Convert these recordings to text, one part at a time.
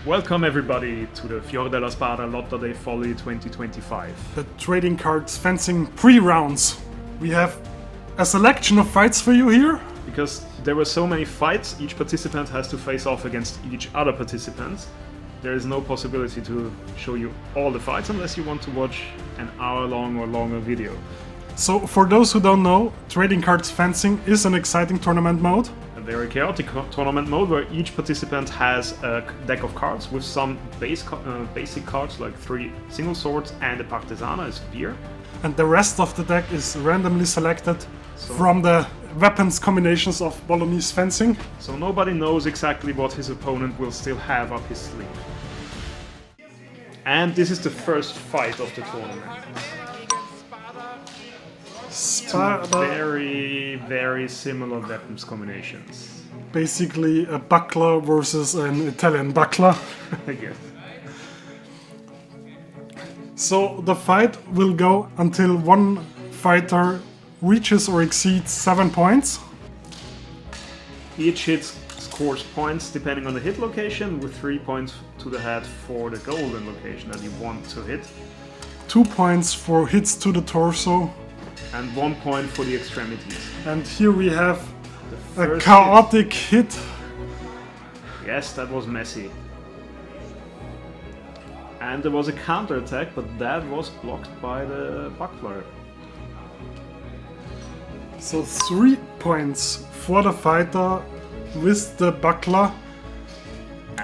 Welcome everybody to the Fior della Spada Lotta dei Folli 2025. The trading cards fencing pre-rounds. We have a selection of fights for you here. Because there were so many fights, each participant has to face off against each other participant. There is no possibility to show you all the fights unless you want to watch an hour-long or longer video. So for those who don't know, trading cards fencing is an exciting tournament mode. A very chaotic tournament mode where each participant has a deck of cards with some basic cards like 3 single swords and a Partisana, a spear. And the rest of the deck is randomly selected from the weapons combinations of Bolognese fencing. So nobody knows exactly what his opponent will still have up his sleeve. And this is the first fight of the tournament. Spada. Very similar weapons combinations. Basically a buckler versus an Italian buckler. I guess. So the fight will go until one fighter reaches or exceeds 7 points. Each hit scores points depending on the hit location, with 3 points to the head for the golden location that you want to hit. 2 points for hits to the torso. And 1 point for the extremities. And here we have a chaotic hit. Yes, that was messy. And there was a counter attack, but that was blocked by the buckler. So 3 points for the fighter with the buckler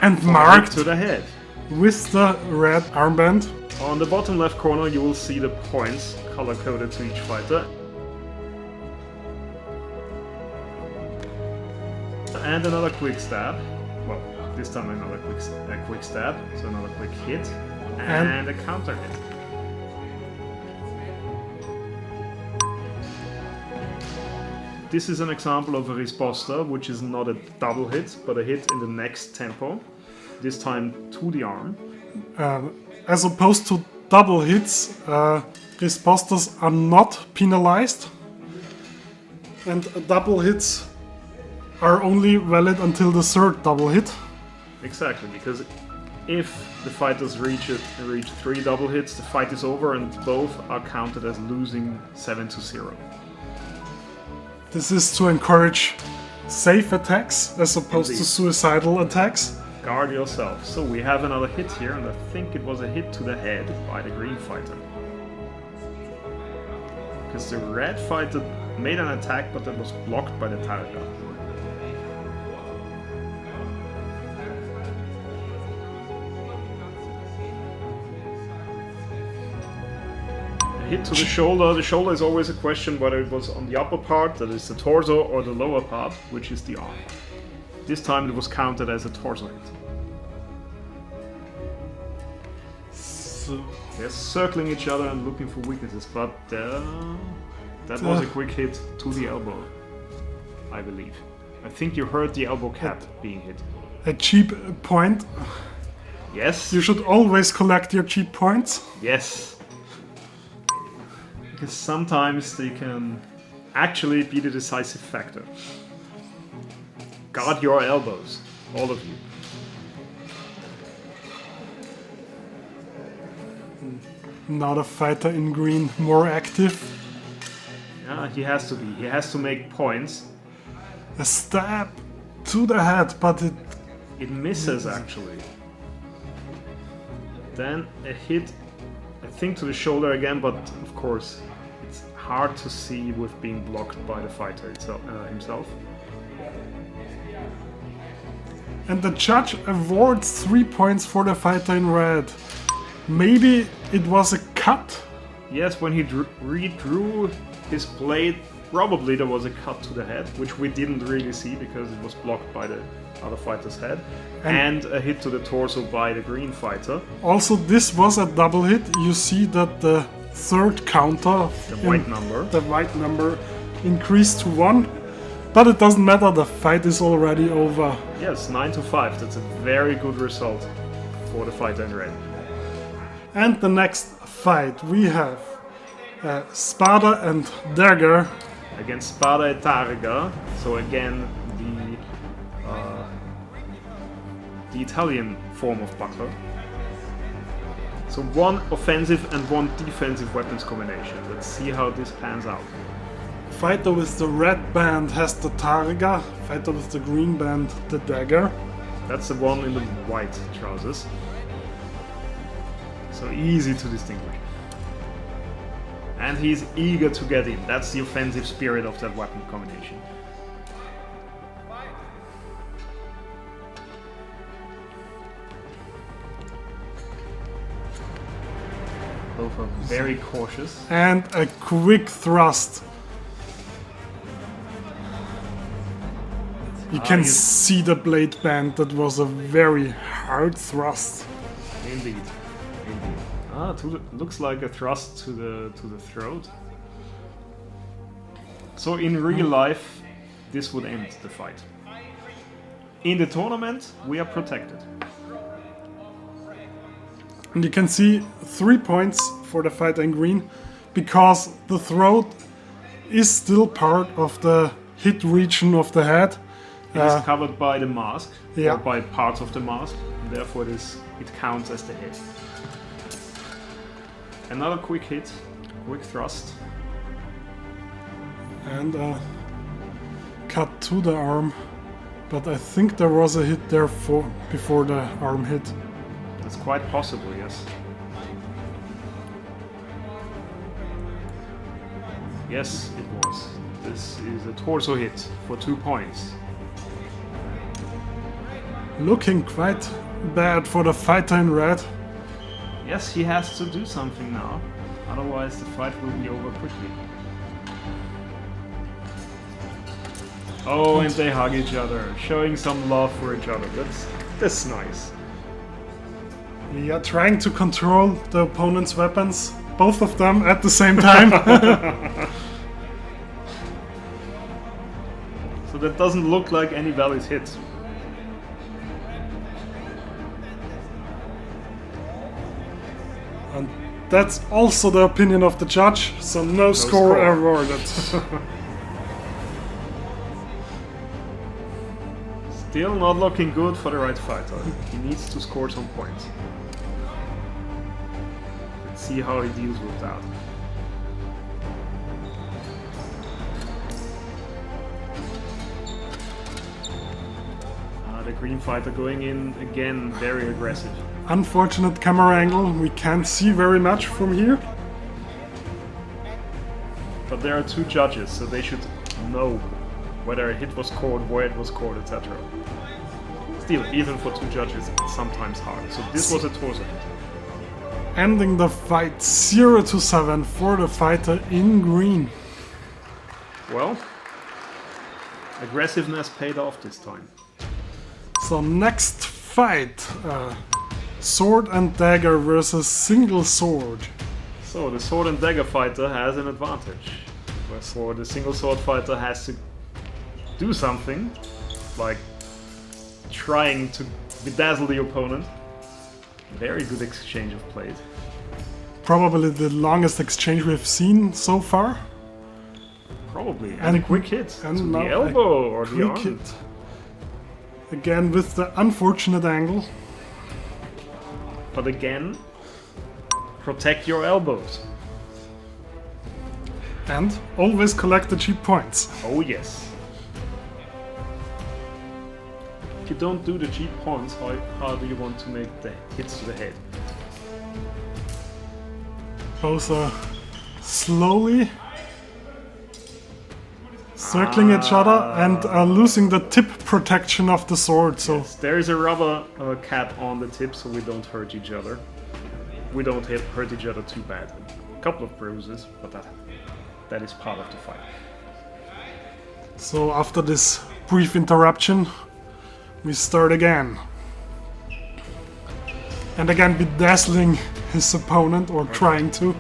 and marked to the head with the red armband. On the bottom left corner you will see the points color-coded to each fighter. And another quick stab. Well, this time another quick stab, so another quick hit. And a counter hit. This is an example of a risposta, which is not a double hit, but a hit in the next tempo. This time to the arm. As opposed to double hits, rispostas are not penalized, and double hits are only valid until the third double hit. Exactly, because if the fighters reach 3 double hits, the fight is over and both are counted as losing 7-0. This is to encourage safe attacks as opposed Indeed. to suicidal attacks. Guard yourself. So we have another hit here, and I think it was a hit to the head by the green fighter. Because the red fighter made an attack, but that was blocked by the Targa. A hit to the shoulder. The shoulder is always a question whether it was on the upper part, that is the torso, or the lower part, which is the arm. This time it was counted as a torso hit. So They're circling each other and looking for weaknesses, but that was a quick hit to the elbow, I believe. I think you heard the elbow cap being hit. a cheap point. Yes? You should always collect your cheap points. Yes. Because sometimes they can actually be the decisive factor. Guard your elbows, all of you. Now the fighter in green more active. Yeah, he has to be. He has to make points. A stab to the head, but It misses actually. Then a hit, I think, to the shoulder again, but of course it's hard to see with being blocked by the fighter himself. and the judge awards 3 points for the fighter in red. Maybe it was a cut. Yes, when he redrew his blade, probably there was a cut to the head, which we didn't really see because it was blocked by the other fighter's head, and a hit to the torso by the green fighter. Also, this was a double hit. You see that the third counter, The white number, increased to 1, but it doesn't matter, the fight is already over. Yes, 9-5. That's a very good result for the fighter in red. And the next fight we have Spada and Dagger against Spada e Targa. So again, the Italian form of buckler. So one offensive and one defensive weapons combination. Let's see how this pans out. Fighter with the red band has the Targa, fighter with the green band the Dagger. That's the one in the white trousers. So easy to distinguish. And he's eager to get in. That's the offensive spirit of that weapon combination. Both are very cautious. And a quick thrust. You can see the blade band. That was a very hard thrust. Indeed. Looks like a thrust to the throat. So in real life, this would end the fight. In the tournament, we are protected. And you can see 3 points for the fighter in green, because the throat is still part of the hit region of the head. It is covered by the mask, yeah. or by parts of the mask, and therefore it counts as the hit. Another quick hit, quick thrust. And cut to the arm, but I think there was a hit there before the arm hit. That's quite possible, yes. Yes, it was. This is a torso hit for 2 points. Looking quite bad for the fighter in red. Yes, he has to do something now. Otherwise the fight will be over quickly. Oh, and they hug each other, showing some love for each other. That's nice. We are trying to control the opponent's weapons, both of them at the same time. So that doesn't look like any valid hit. And that's also the opinion of the judge, so no score awarded. Still not looking good for the right fighter. He needs to score some points. Let's see how he deals with that. The green fighter going in again, very aggressive. Unfortunate camera angle, we can't see very much from here. But there are 2 judges, so they should know whether a hit was scored, where it was scored, etc. Still, even for 2 judges, it's sometimes hard. So this was a torso hit. Ending the fight 0-7 for the fighter in green. Well, aggressiveness paid off this time. So next fight, sword and dagger versus single sword. So the sword and dagger fighter has an advantage. Wherefore the single sword fighter has to do something, like trying to bedazzle the opponent. Very good exchange of plays. Probably the longest exchange we've seen so far. Probably, and a quick hit and to the elbow or the arm. Hit. Again with the unfortunate angle. But again, protect your elbows. And always collect the cheap points. Oh yes. If you don't do the cheap points, how do you want to make the hits to the head? Both are slowly circling each other and losing the tip protection of the sword. So yes, there is a rubber cap on the tip, so we don't hurt each other. We don't hurt each other too badly. A couple of bruises, but that is part of the fight. So after this brief interruption, we start again. And again bedazzling his opponent, or trying to.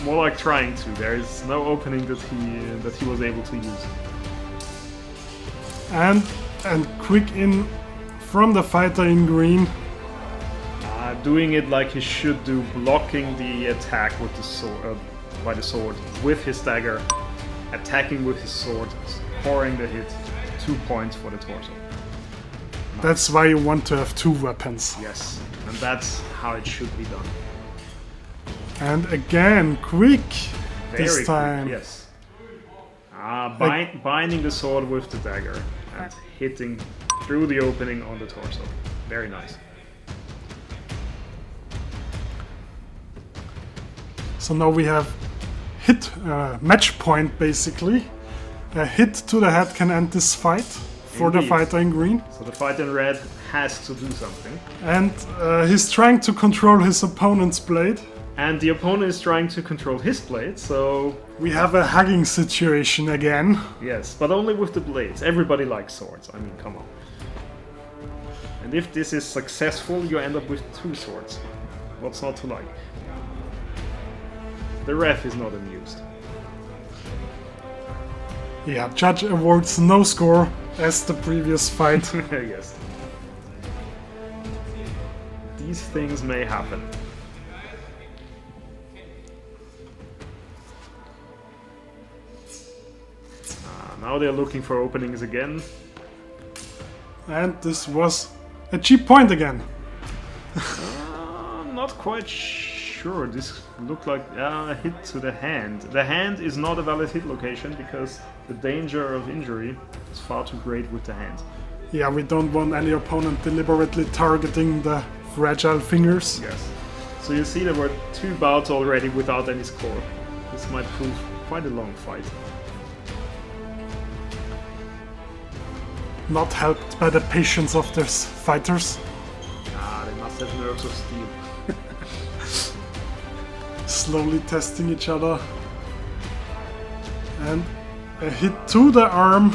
More like trying to. There is no opening that he was able to use. And quick in from the fighter in green. Doing it like he should do, blocking the attack with the sword, by the sword with his dagger, attacking with his sword, scoring the hit. 2 points for the torso. That's why you want to have 2 weapons. Yes, and that's how it should be done. And again, quick Very this quick, time. yes. Binding the sword with the dagger and hitting through the opening on the torso. Very nice. So now we have hit match point basically. A hit to the head can end this fight for the Indeed. fighter in green. So the fighter in red has to do something. And he's trying to control his opponent's blade. And the opponent is trying to control his blade, so We have a hugging situation again. yes, but only with the blades. Everybody likes swords, I mean, come on. And if this is successful, you end up with 2 swords. What's not to like? The ref is not amused. Yeah, judge awards no score as the previous fight. Yes. These things may happen. Now they're looking for openings again. And this was a cheap point again. Not quite sure. This looked like a hit to the hand. The hand is not a valid hit location because the danger of injury is far too great with the hand. Yeah, we don't want any opponent deliberately targeting the fragile fingers. Yes. So you see there were 2 bouts already without any score. This might prove quite a long fight. Not helped by the patience of their fighters. They must have nerves of steel. Slowly testing each other. And a hit to the arm.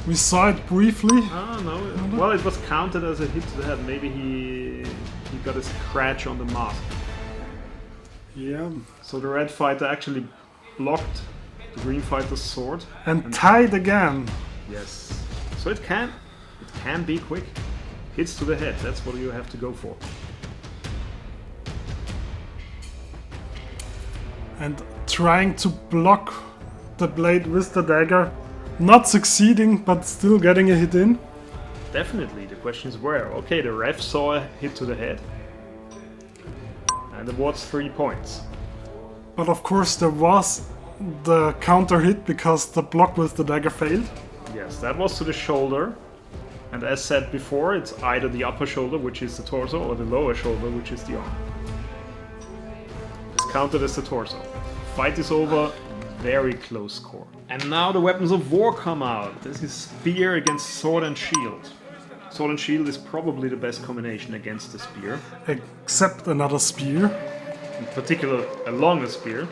We saw it briefly. No. Well, it was counted as a hit to the head. Maybe he got a scratch on the mask. Yeah. So the red fighter actually blocked the green fighter's sword. And tied again. Yes. So it can be quick. Hits to the head, that's what you have to go for. And trying to block the blade with the dagger. Not succeeding, but still getting a hit in. Definitely, the question is where. Okay, the ref saw a hit to the head. And awards 3 points. But of course there was the counter hit because the block with the dagger failed. Yes, that was to the shoulder. And as said before, it's either the upper shoulder, which is the torso, or the lower shoulder, which is the arm. It's counted as the torso. Fight is over, very close score. And now the weapons of war come out. This is spear against sword and shield. Sword and shield is probably the best combination against the spear. Except another spear. In particular, a longer spear.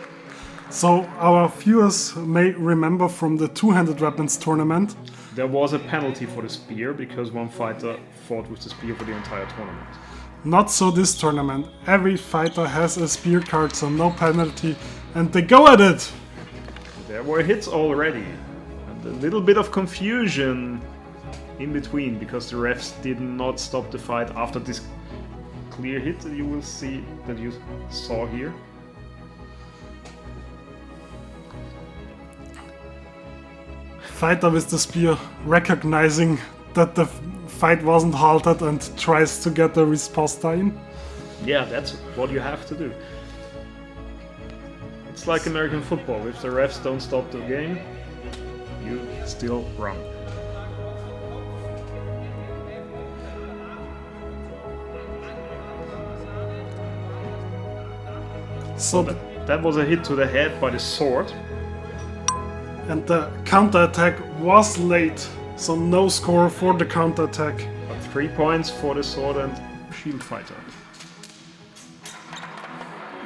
So our viewers may remember from the two-handed weapons tournament. There was a penalty for the spear because one fighter fought with the spear for the entire tournament. Not so this tournament. Every fighter has a spear card, so no penalty. And they go at it! There were hits already. And a little bit of confusion in between because the refs did not stop the fight after this clear hit that you will see, that you saw here. Fighter with the spear recognizing that the fight wasn't halted and tries to get the riposta in. Yeah, that's what you have to do. It's like American football. If the refs don't stop the game, you still run. So That was a hit to the head by the sword. and the counter-attack was late, so no score for the counter-attack. But 3 points for the sword and shield fighter.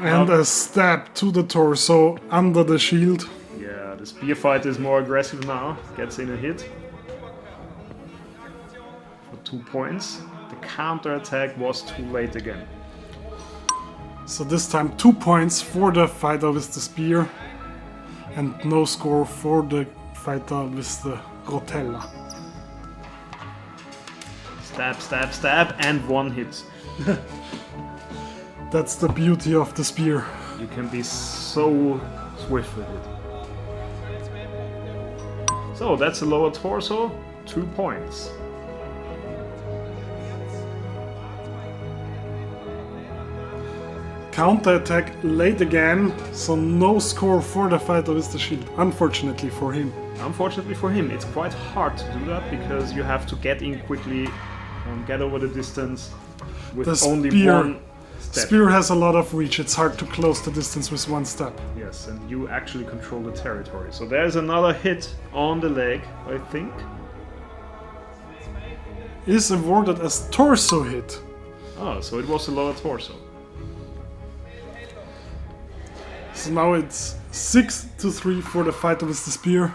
And a stab to the torso under the shield. Yeah, the spear fighter is more aggressive now. Gets in a hit. For 2 points. The counter-attack was too late again. So this time 2 points for the fighter with the spear. And no score for the fighter with the rotella. Stab, stab, stab, and 1 hit. That's the beauty of the spear. You can be so swift with it. So that's a lower torso, 2 points. Counter-attack late again, so no score for the fighter with the shield, unfortunately for him. Unfortunately for him, it's quite hard to do that because you have to get in quickly, get over the distance with The only spear- one step. Spear has a lot of reach, it's hard to close the distance with one step. Yes, and you actually control the territory. So there's another hit on the leg, I think. Is awarded as torso hit. Oh, so it was a lower torso. So now it's 6-3 for the fighter with the spear.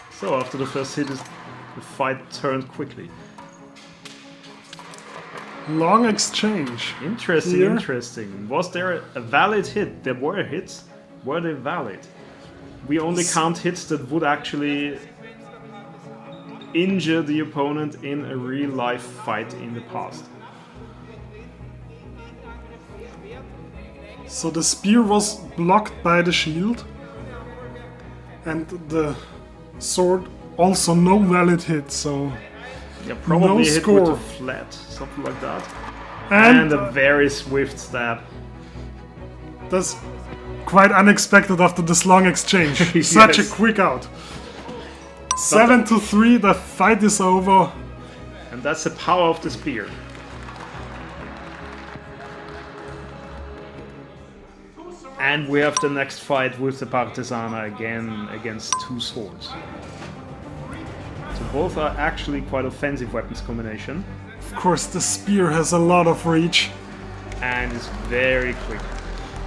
So after the first hit, the fight turned quickly. Long exchange. Interesting, Here. interesting. Was there a valid hit? There were hits. Were they valid? We only count hits that would actually injure the opponent in a real-life fight in the past. So the spear was blocked by the shield. And the sword also no valid hit, so... Yeah, probably No hit score. with a flat, something like that. And And a very swift stab. that's quite unexpected after this long exchange. Such a Yes. quick out. 7-3, the fight is over. And that's the power of the spear. And we have the next fight with the Partisana again against two swords. So both are actually quite offensive weapons combination. Of course, the spear has a lot of reach. And is very quick.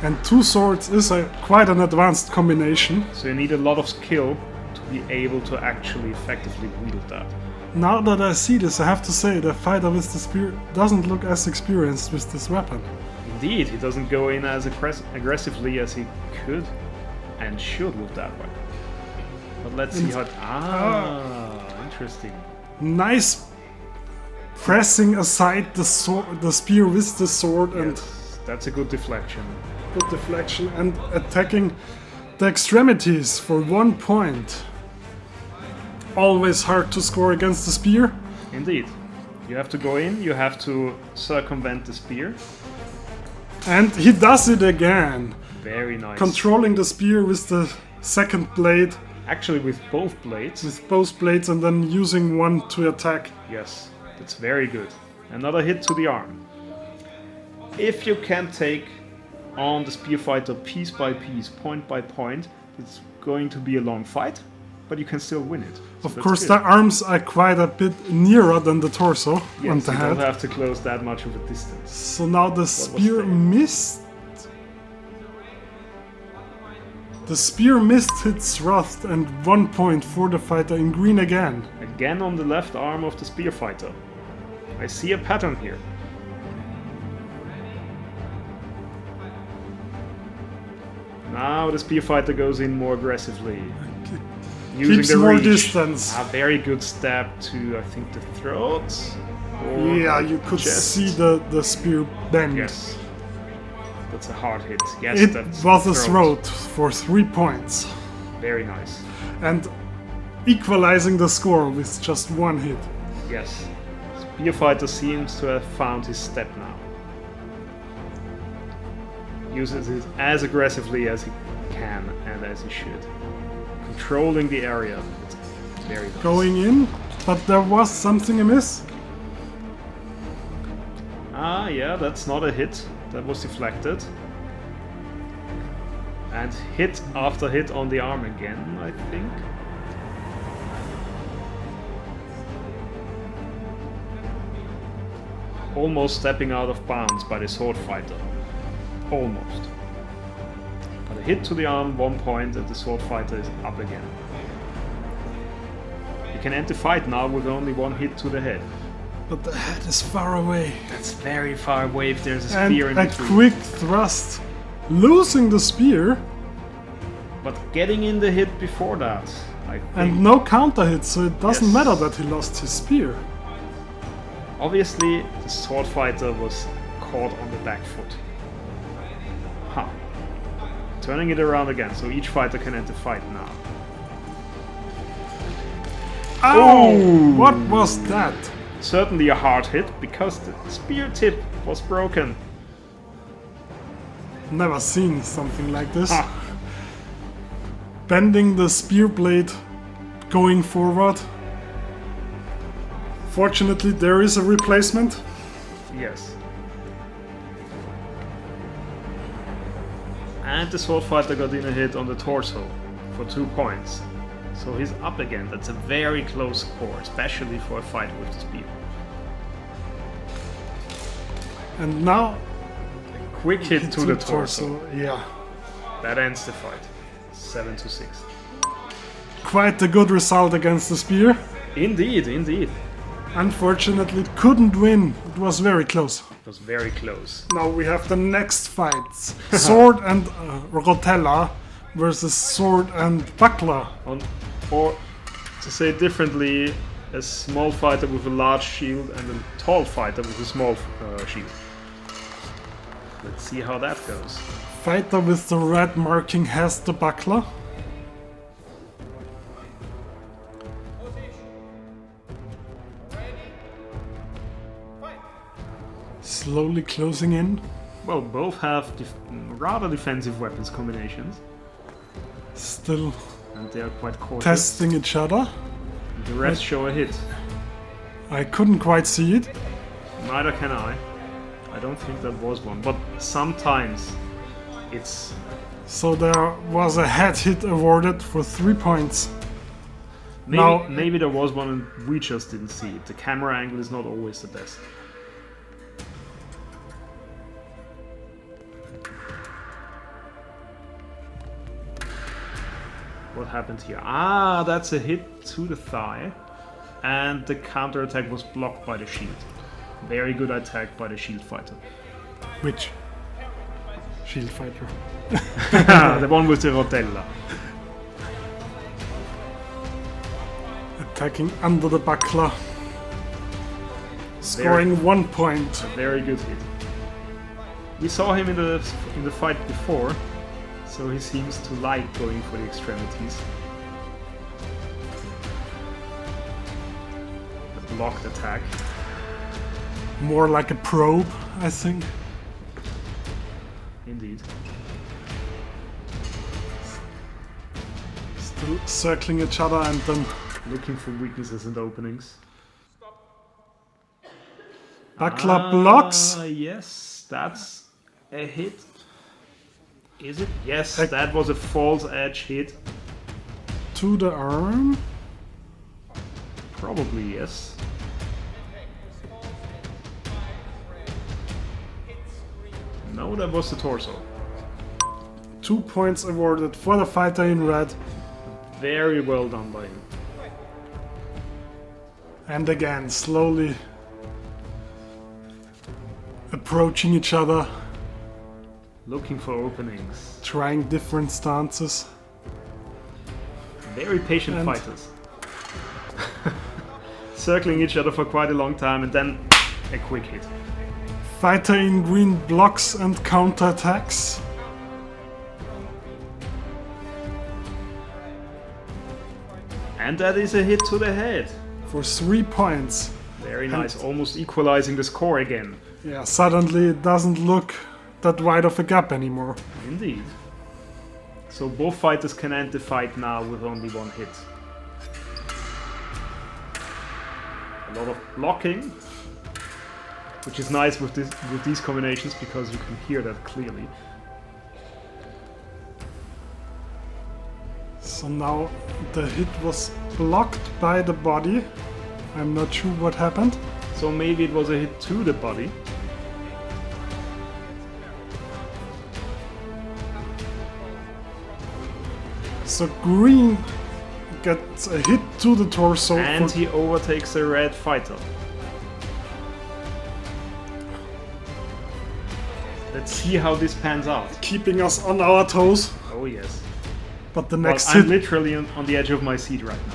And two swords is quite an advanced combination. So you need a lot of skill to be able to actually effectively wield that. Now that I see this, I have to say the fighter with the spear doesn't look as experienced with this weapon. Indeed, he doesn't go in as aggressively as he could and should with that weapon. But let's see how... interesting. Nice pressing aside the spear with the sword and Yes, that's a good deflection. good deflection and attacking the extremities for 1 point. Always hard to score against the spear. Indeed. You have to go in, you have to circumvent the spear. And he does it again. Very nice. Controlling the spear with the second blade, Actually with both blades. with both blades, and then using one to attack. Yes, that's very good. Another hit to the arm. If you can take on the spear fighter piece by piece, point by point, it's going to be a long fight, but you can still win it. So Of that's course, good. the arms are quite a bit nearer than the torso on Yes, the you head. don't have to close that much of a distance. So now the spear there? missed. The spear missed its thrust and 1 point for the fighter in green again. Again on the left arm of the spear fighter. I see a pattern here. Now the spear fighter goes in more aggressively. Using Keeps the more reach. distance. A very good stab to, I think, the throat. Or Yeah, you could chest. see the spear bend. Yes. That's a hard hit. Yes, It that's was a throat. throat for 3 points. Very nice. And equalizing the score with just one hit. Yes. Spear fighter seems to have found his step now. Uses it as aggressively as he can and as he should. Controlling the area. It's very nice. Going in, but there was something amiss. Ah, yeah, that's not a hit. That was deflected. And hit after hit on the arm again, I think. Almost stepping out of bounds by the sword fighter. Almost. But a hit to the arm, 1 point, and the sword fighter is up again. You can end the fight now with only one hit to the head. But the head is far away. That's very far away if there's a And spear in a between. quick thrust. Losing the spear But getting in the hit before that, I think. and no counter hit, so it doesn't Yes. matter that he lost his spear. Obviously, the sword fighter was caught on the back foot. Huh. Turning it around again, so each fighter can enter fight now. Oh! What was that? Certainly a hard hit, because the spear tip was broken. Never seen something like this. Ah. Bending the spear blade, going forward. Fortunately, there is a replacement. Yes. And the sword fighter got in a hit on the torso for 2 points. So he's up again. That's a very close score, especially for a fight with the spear. And now Quick hit to the torso. Yeah. That ends the fight. 7-6. Quite a good result against the spear. Indeed, indeed. Unfortunately, it couldn't win. It was very close. It was very close. Now we have the next fights. Sword and Rotella versus Sword and Buckler. Or, to say it differently, a small fighter with a large shield and a tall fighter with a small shield. Let's see how that goes. Fighter with the red marking has the buckler. Slowly closing in. Well, both have rather defensive weapons combinations, Still and they are quite cautious. testing each other. The rest show a hit. I couldn't quite see it. Neither can I. I don't think that was one, but sometimes it's... So there was a head hit awarded for 3 points. Maybe there was one and we just didn't see it. The camera angle is not always the best. What happened here? Ah, that's a hit to the thigh. And the counterattack was blocked by the shield. Very good attack by the shield fighter. Which? Shield fighter. The one with the rotella. Attacking under the buckler. Scoring 1 point. A very good hit. We saw him in the fight before, so he seems to like going for the extremities. A blocked attack. More like a probe, I think. Indeed. Still circling each other and then Looking for weaknesses and openings. buckler blocks. Yes, that's a hit. Is it? Yes, that was a false edge hit. To the arm. Probably yes. No, that was the torso. 2 points awarded for the fighter in red. Very well done by him. And again, slowly approaching each other, Looking for openings. trying different stances. Very patient And- fighters. Circling each other for quite a long time and then a quick hit. Fighter in green blocks and counterattacks. And that is a hit to the head. For 3 points. Very nice, almost equalizing the score again. Yeah, suddenly it doesn't look that wide of a gap anymore. Indeed. So both fighters can end the fight now with only 1 hit. A lot of blocking, which is nice with these combinations because you can hear that clearly. So now the hit was blocked by the body. I'm not sure what happened. So maybe it was a hit to the body. So green gets a hit to the torso. And for he overtakes the red fighter. Let's see how this pans out. keeping us on our toes. Oh yes. But the Well, next I'm hit. literally on the edge of my seat right now.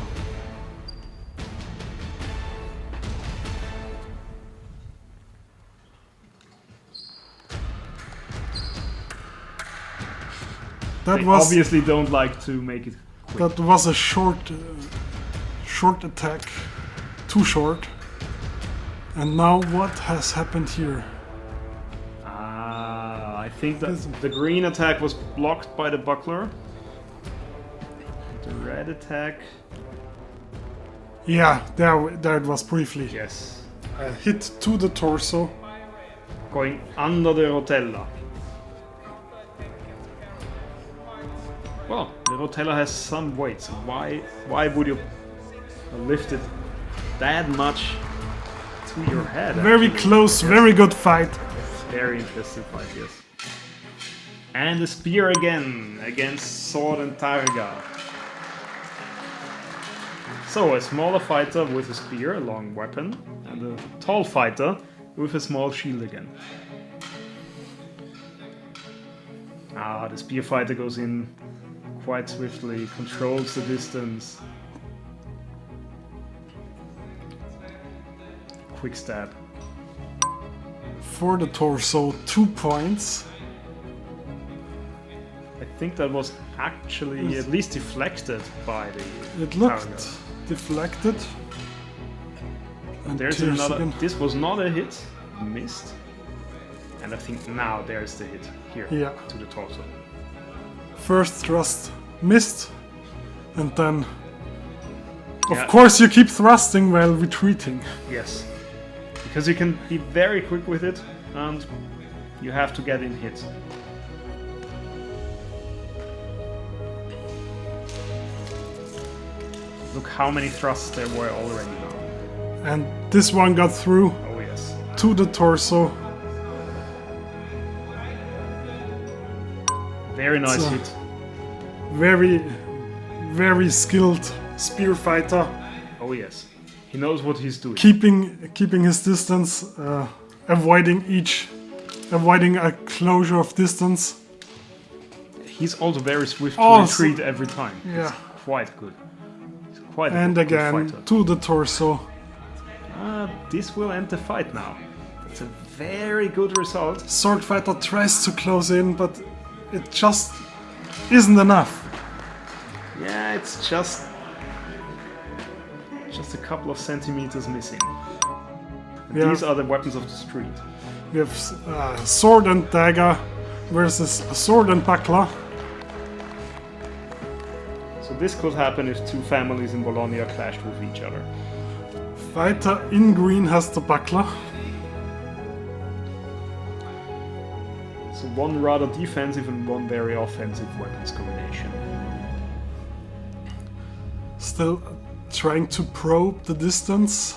That They was obviously don't like to make it quick. that was a short attack, too short. And now what has happened here? I think that the green attack was blocked by the buckler. The red attack... Yeah, there it was briefly. Yes. A hit to the torso. Going under the rotella. Well, the rotella has some weight, so why would you lift it that much to your head? Very actually? close, very good fight. Very interesting fight, yes. And the spear again against Sword and Targa. So a smaller fighter with a spear, a long weapon, and a tall fighter with a small shield again. The spear fighter goes in quite swiftly, controls the distance. Quick stab. For the torso, 2 points. I think that was actually at least deflected by the It looked Targa. deflected. And There's here's another. again. This was not a hit, missed. And I think now there's the hit here to the torso. First thrust missed, and then of course you keep thrusting while retreating. Yes, because you can be very quick with it, and you have to get in hit. Look how many thrusts there were already now. And this one got through Oh yes. to the torso. Very nice So- hit. Very skilled spear fighter, Oh yes. He knows what he's doing. keeping his distance, avoiding a closure of distance. He's also very swift to Also- retreat every time. Yeah. It's quite good. He's quite a And good again fighter. to the torso. This will end the fight now. It's a very good result. Sword fighter tries to close in, but it just isn't enough. Yeah, it's just a couple of centimeters missing. And Yeah. these are the weapons of the street. We have sword and dagger versus sword and buckler. So this could happen if two families in Bologna clashed with each other. Fighter in green has the buckler. So one rather defensive and one very offensive weapons combination. Still trying to probe the distance.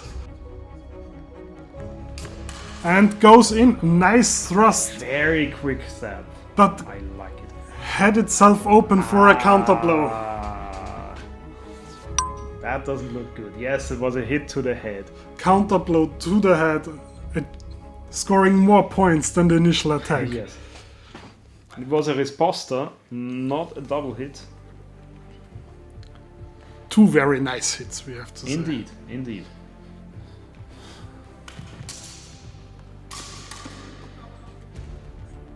And goes in. Nice thrust. Very quick stab. But I like it. had itself open for a counter blow. That doesn't look good. Yes, it was a hit to the head. Counter blow to the head. Scoring more points than the initial attack. Yes. It was a risposta, not a double hit. Two very nice hits, we have to say. Indeed, indeed.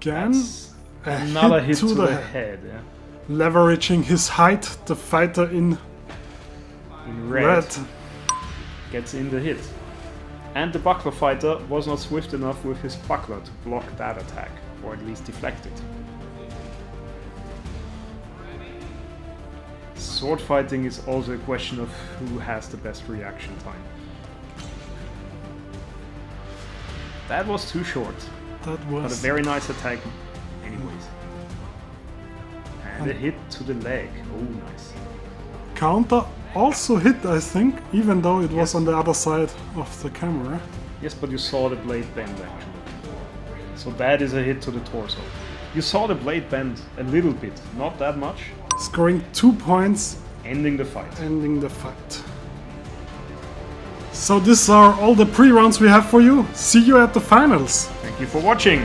Again, a Another hit to the head. head. Yeah. Leveraging his height, the fighter in Red gets in the hit. And the buckler fighter was not swift enough with his buckler to block that attack, or at least deflect it. Sword fighting is also a question of who has the best reaction time. That was too short, That but a was very nice attack anyways. And a hit to the leg, oh nice. counter also hit, I think, even though it was Yes. on the other side of the camera. Yes, but you saw the blade bend actually. So that is a hit to the torso. You saw the blade bend a little bit, not that much, Scoring 2 points, ending the fight. ending the fight. So these are all the pre-rounds we have for you. See you at the finals. Thank you for watching!